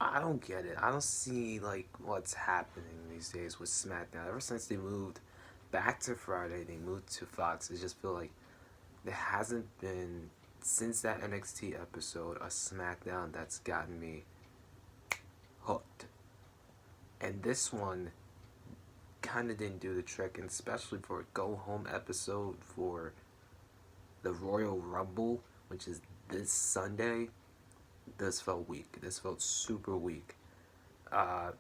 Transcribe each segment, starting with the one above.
I don't get it. I don't see like what's happening these days with SmackDown. Ever since they moved back to Friday, they moved to Fox. I just feel like there hasn't been since that NXT episode a SmackDown that's gotten me hooked. And this one kind of didn't do the trick, and especially for a go home episode for the Royal Rumble, which is this Sunday. This felt weak. This felt super weak. Uh,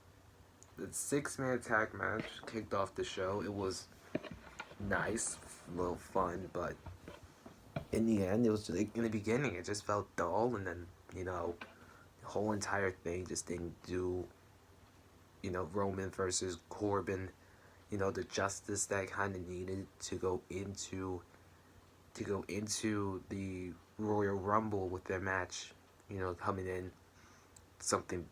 the 6-man tag match kicked off the show. It was nice, a little fun, but in the end, it was just, in the beginning, it just felt dull, and then the whole entire thing just didn't do. Roman versus Corbin, the justice that kind of needed to go into the Royal Rumble with their match, coming in something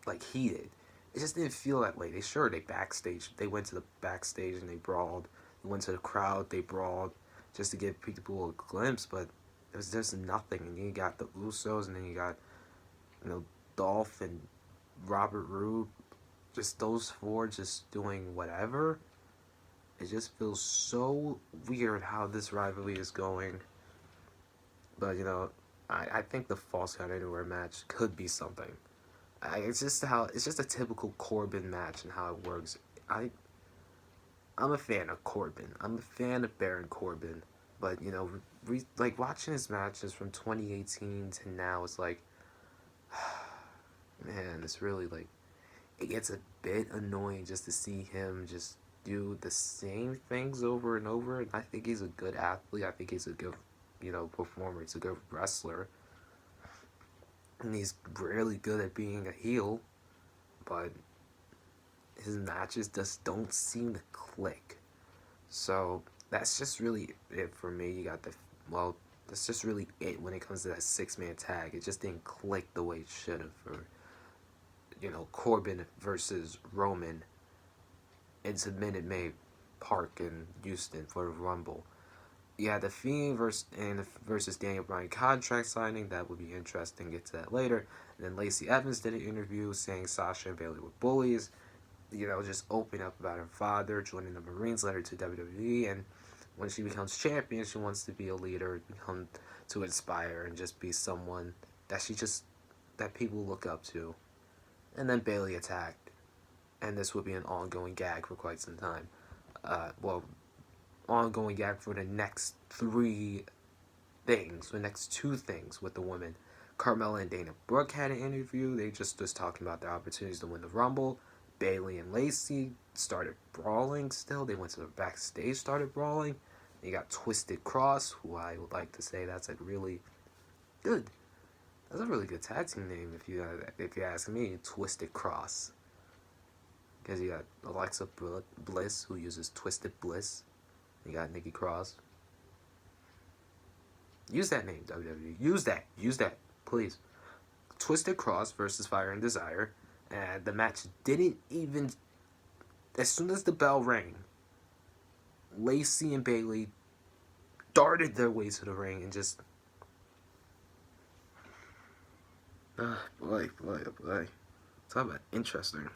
like heated. It just didn't feel that way. They went to the backstage and they brawled. They went to the crowd, they brawled just to give people a glimpse, but it was just nothing. And then you got the Usos, and then you got Dolph and Robert Roode, just those four just doing whatever. It just feels so weird how this rivalry is going. But I think the Falls Count Anywhere match could be something. It's just a typical Corbin match and how it works. I'm a fan of Corbin. I'm a fan of Baron Corbin. But like watching his matches from 2018 to now, it's like, man, it's really like it gets a bit annoying just to see him just do the same things over and over. And I think he's a good athlete. I think he's a good, performer. He's a good wrestler. And he's really good at being a heel. But his matches just don't seem to click. So that's just really it for me. That's just really it when it comes to that 6-man tag. It just didn't click the way it should have for Corbin versus Roman into Minute Maid Park in Houston for the Rumble. Yeah, the Fiend versus Daniel Bryan contract signing, that would be interesting. Get to that later. And then Lacey Evans did an interview saying Sasha and Bayley were bullies. Just opening up about her father joining the Marines, led her to WWE, and when she becomes champion, she wants to be a leader, to inspire, and just be someone that people look up to. And then Bayley attacked, and this would be an ongoing gag for quite some time. Ongoing gag for the next the next two things with the women. Carmella and Dana Brooke had an interview. They just was talking about their opportunities to win the Rumble. Bayley and Lacey started brawling still. They went to the backstage, started brawling. You got Twisted Cross, who I would like to say that's a really good tag team name if you ask me. Twisted Cross. Because you got Alexa Bliss, who uses Twisted Bliss. You got Nikki Cross. Use that name, WWE. Use that, please. Twisted Cross versus Fire and Desire. And the match didn't even... As soon as the bell rang, Lacey and Bayley darted their way to the ring and just... boy. Talk about interesting.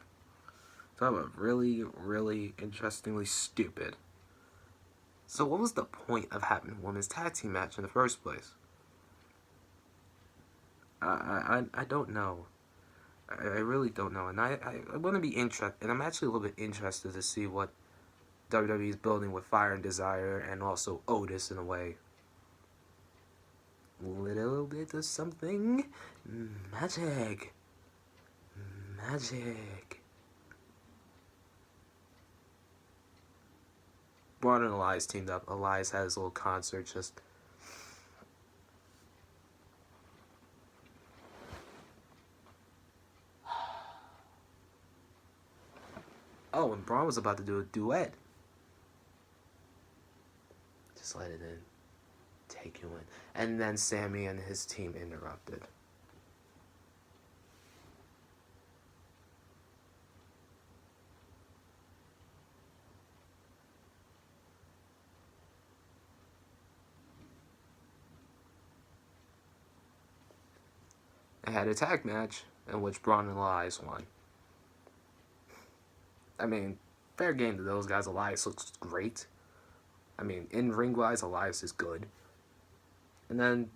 Talk about really, really interestingly stupid. So what was the point of having a women's tag team match in the first place? I don't know. I really don't know. And I want to be interested. And I'm actually a little bit interested to see what WWE is building with Fire and Desire and also Otis in a way. Little bit of something. Magic. Braun and Elias teamed up. Elias had his little concert just... Oh, and Braun was about to do a duet. Just let it in. Take you in. And then Sammy and his team interrupted. I had a tag match. in which Braun and Elias won. I mean, fair game to those guys. Elias looks great. I mean, in ring wise, Elias is good. And then,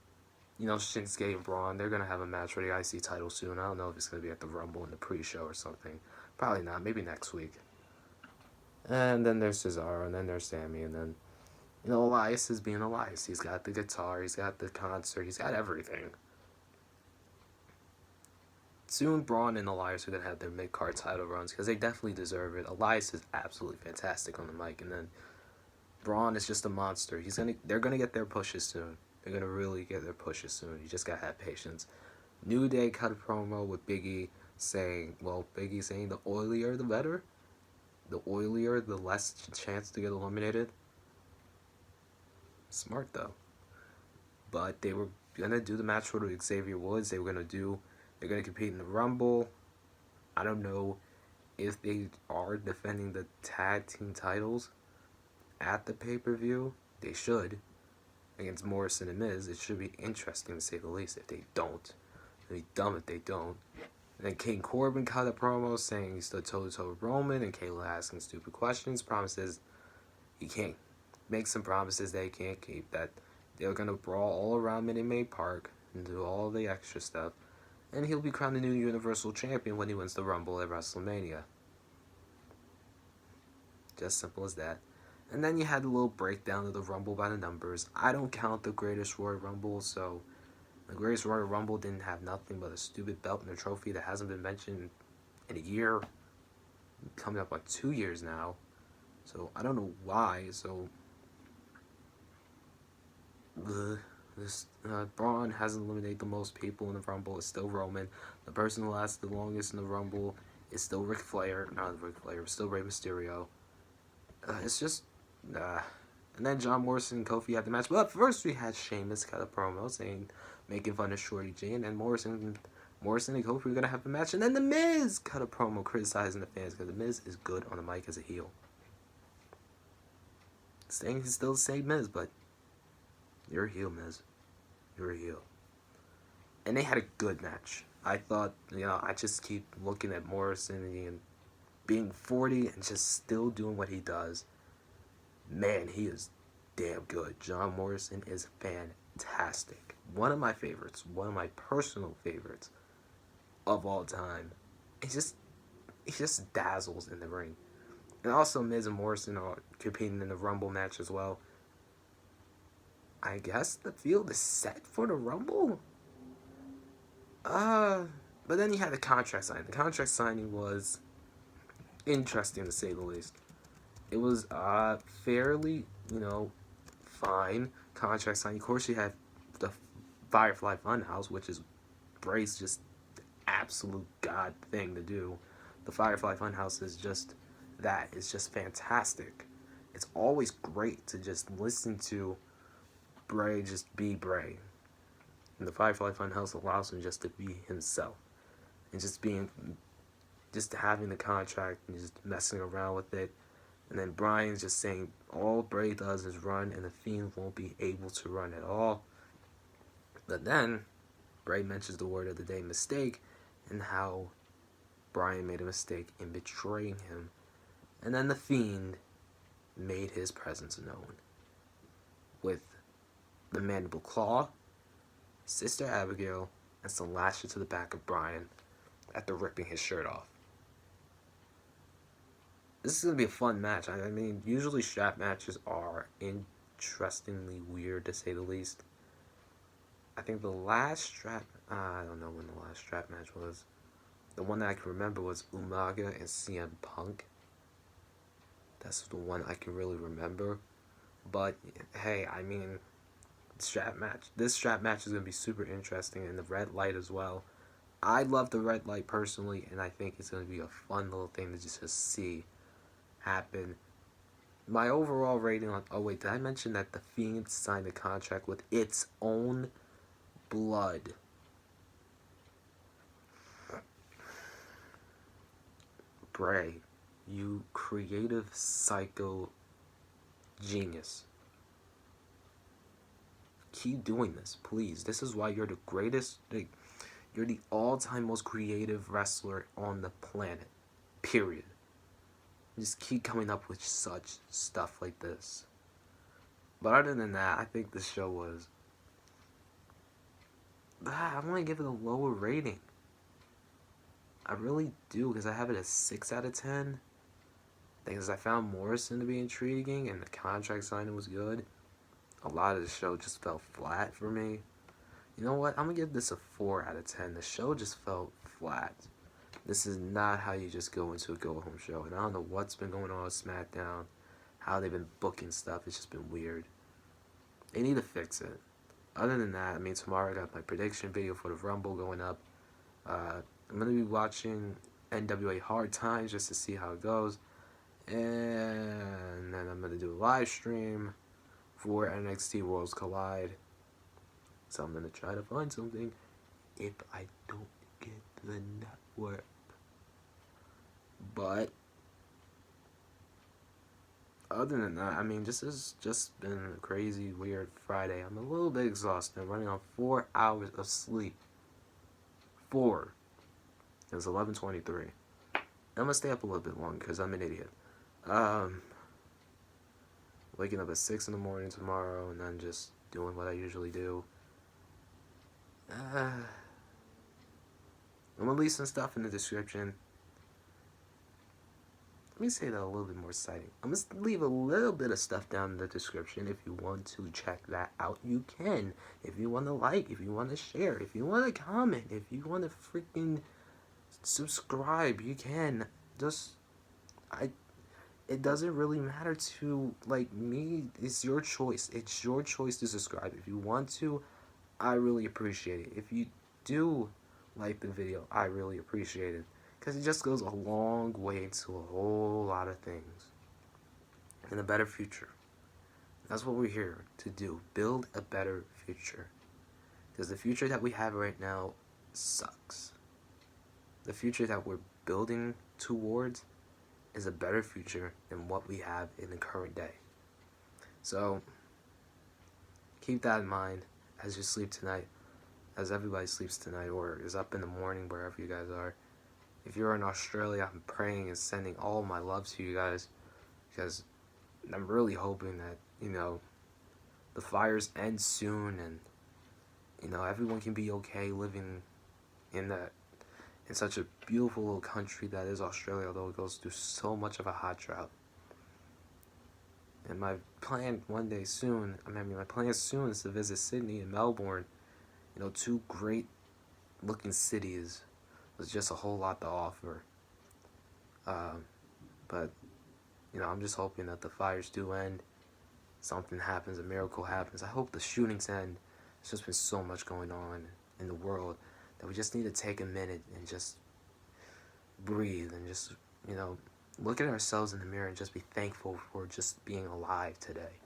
Shinsuke and Braun, they're going to have a match for the IC title soon. I don't know if it's going to be at the Rumble in the pre-show or something. Probably not. Maybe next week. And then there's Cesaro, and then there's Sammy, and then, Elias is being Elias. He's got the guitar, he's got the concert, he's got everything. Soon, Braun and Elias are going to have their mid-card title runs, because they definitely deserve it. Elias is absolutely fantastic on the mic, and then Braun is just a monster. They're going to get their pushes soon. They're going to really get their pushes soon. You just got to have patience. New Day cut a promo with Biggie saying, the oilier the better. The oilier, the less chance to get eliminated. Smart, though. But they were going to do the match for Xavier Woods. They're going to compete in the Rumble. I don't know if they are defending the tag team titles at the pay-per-view. They should. Against Morrison and Miz. It should be interesting to say the least if they don't. It'd be dumb if they don't. And then King Corbin cut a promo saying he stood toe-to-toe with Roman, and Kayla asking stupid questions. Promises he can't make some promises that he can't keep. That they're going to brawl all around Minute Maid Park and do all the extra stuff. And he'll be crowned the new Universal Champion when he wins the Rumble at WrestleMania. Just simple as that. And then you had a little breakdown of the Rumble by the numbers. I don't count the Greatest Royal Rumble, so the Greatest Royal Rumble didn't have nothing but a stupid belt and a trophy that hasn't been mentioned in a year. Coming up on 2 years now. So I don't know why. So Braun hasn't eliminated the most people in the Rumble. It's still Roman. The person who lasted the longest in the Rumble is still Ric Flair. Not Ric Flair, still Rey Mysterio. It's just... And then John Morrison and Kofi had the match. But first we had Sheamus cut a promo making fun of Shorty G. And then Morrison and Kofi were going to have the match. And then The Miz cut a promo criticizing the fans because The Miz is good on the mic as a heel. Saying he's still the same Miz, but you're a heel, Miz. You're a heel. And they had a good match. I thought, I just keep looking at Morrison and being 40 and just still doing what he does. Man, he is damn good. John Morrison is fantastic. One of my favorites. One of my personal favorites of all time. He just dazzles in the ring. And also Miz and Morrison are competing in the Rumble match as well. I guess the field is set for the Rumble? But then you had the contract signing. The contract signing was interesting to say the least. It was fairly, fine contract signing. Of course, you had the Firefly Funhouse, which is Bray's just absolute god thing to do. The Firefly Funhouse is just that. It's just fantastic. It's always great to just listen to Bray just be Bray. And the Firefly Funhouse allows him just to be himself. And just having the contract and just messing around with it. And then Bryan's just saying all Bray does is run and the Fiend won't be able to run at all. But then Bray mentions the word of the day, mistake, and how Bryan made a mistake in betraying him. And then the Fiend made his presence known with the Mandible Claw, Sister Abigail, and some lashes to the back of Bryan after ripping his shirt off. This is going to be a fun match. I mean, usually strap matches are interestingly weird, to say the least. I think the last strap... I don't know when the last strap match was. The one that I can remember was Umaga and CM Punk. That's the one I can really remember. But, hey, I mean, this strap match is going to be super interesting, and the red light as well. I love the red light personally, and I think it's going to be a fun little thing to just see happen. My overall rating on... Oh, wait, did I mention that the Fiend signed a contract with its own blood? Bray, you creative psycho genius. Keep doing this, please. This is why you're the greatest. You're the all-time most creative wrestler on the planet. Period. Just keep coming up with such stuff like this. But other than that, I think this show was... I want to give it a lower rating. I really do, because I have it at 6 out of 10. Because I found Morrison to be intriguing, and the contract signing was good. A lot of the show just felt flat for me. You know what? I'm going to give this a 4 out of 10. The show just felt flat. This is not how you just go into a go-home show. And I don't know what's been going on with SmackDown, how they've been booking stuff. It's just been weird. They need to fix it. Other than that, I mean, tomorrow I got my prediction video for the Rumble going up. I'm going to be watching NWA Hard Times just to see how it goes. And then I'm going to do a live stream for NXT Worlds Collide. So I'm going to try to find something if I don't get the network. But other than that, I mean, this has just been a crazy, weird Friday. I'm a little bit exhausted. I'm running on 4 hours of sleep. 4. It was 11:23. I'm going to stay up a little bit longer because I'm an idiot. Waking up at 6 in the morning tomorrow and then just doing what I usually do. I'm going to leave some stuff in the description. Let me say that a little bit more exciting. I'm going to leave a little bit of stuff down in the description. If you want to check that out, you can. If you want to like, if you want to share, if you want to comment, if you want to freaking subscribe, you can. It doesn't really matter to, like, me. It's your choice. It's your choice to subscribe. If you want to, I really appreciate it. If you do like the video, I really appreciate it. Because it just goes a long way to a whole lot of things. And a better future. That's what we're here to do. Build a better future. Because the future that we have right now sucks. The future that we're building towards is a better future than what we have in the current day. So, keep that in mind as you sleep tonight, as everybody sleeps tonight or is up in the morning, wherever you guys are. If you're in Australia, I'm praying and sending all my love to you guys, because I'm really hoping that, you know, the fires end soon and, you know, everyone can be okay living in such a beautiful little country that is Australia, although it goes through so much of a hot drought. And my plan my plan soon is to visit Sydney and Melbourne. You know, 2 great looking cities with just a whole lot to offer. But, you know, I'm just hoping that the fires do end. Something happens, a miracle happens. I hope the shootings end. There's just been so much going on in the world that we just need to take a minute and just breathe and just, you know, look at ourselves in the mirror and just be thankful for just being alive today.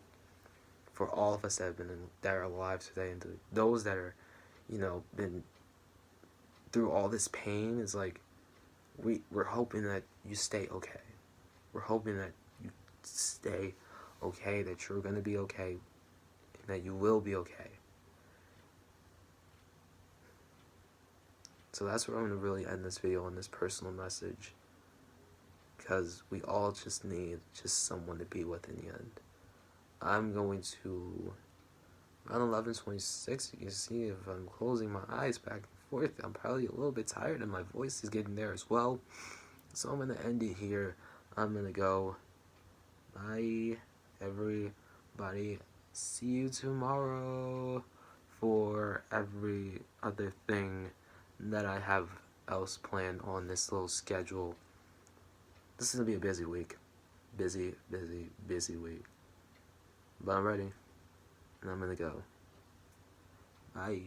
For all of us that are alive today, and those that are, you know, been through all this pain, is like, we're hoping that you stay okay. We're hoping that you stay okay, that you're gonna be okay, and that you will be okay. So that's where I'm going to really end this video on this personal message. Because we all just need just someone to be with in the end. I'm going to, around 11:26, you can see if I'm closing my eyes back and forth, I'm probably a little bit tired and my voice is getting there as well. So I'm going to end it here. I'm going to go. Bye, everybody. See you tomorrow for every other thing that I have else planned on this little schedule. This is going to be a busy week. Busy week. But I'm ready. And I'm going to go. Bye.